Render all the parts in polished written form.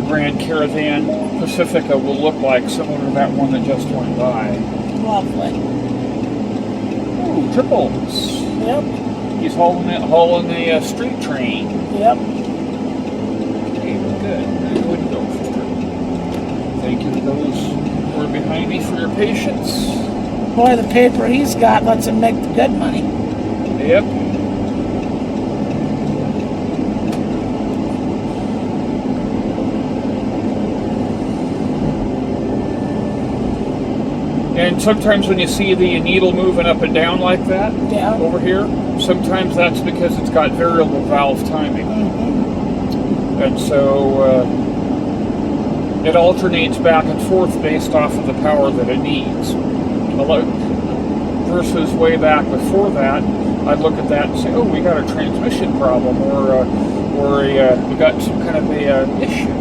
Grand Caravan Pacifica will look like, similar to that one that just went by. Lovely. Ooh, triples. Yep. He's hauling a street train. Yep. Okay, good. I wouldn't go for it. Thank you to those who are behind me for your patience. Boy, the paper he's got lets him make the good money. Yep. And sometimes when you see the needle moving up and down like that, Yeah. over here, sometimes that's because it's got variable valve timing. Mm-hmm. And so it alternates back and forth based off of the power that it needs. Versus way back before that, I'd look at that and say, oh, we got a transmission problem, or we got some kind of a issue.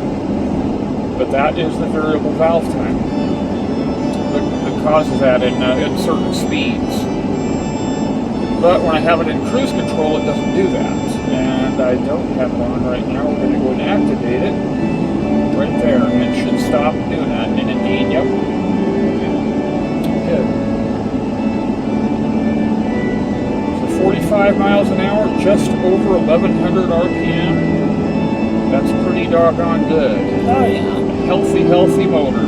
But that is the variable valve timing that causes that in certain speeds. But when I have it in cruise control, it doesn't do that. And I don't have it on right now. We're going to go and activate it right there, and it should stop doing that. And indeed, yep. Good. 45 miles an hour, just over 1100 RPM. That's pretty doggone good. Oh, yeah. Healthy motor.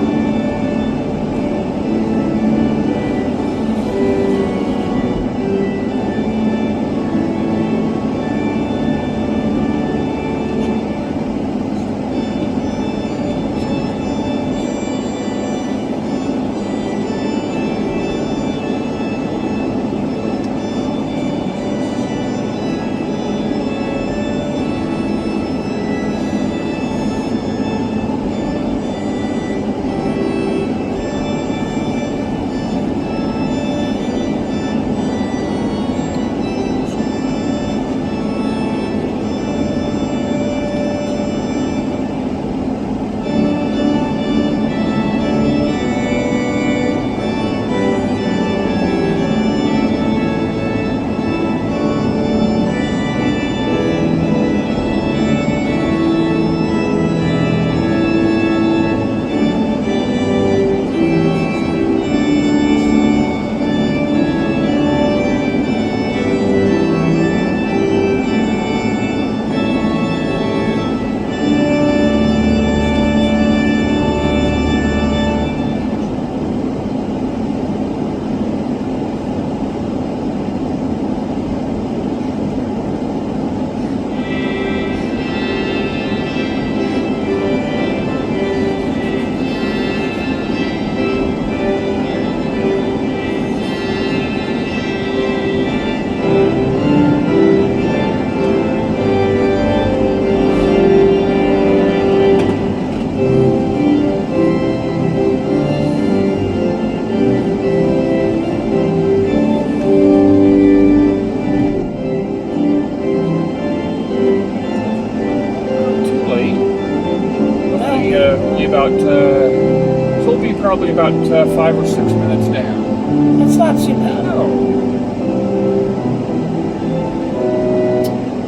Probably about 5 or 6 minutes down. That's not too bad. No.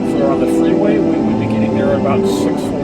If we were on the freeway, we would be getting there at about 6:40.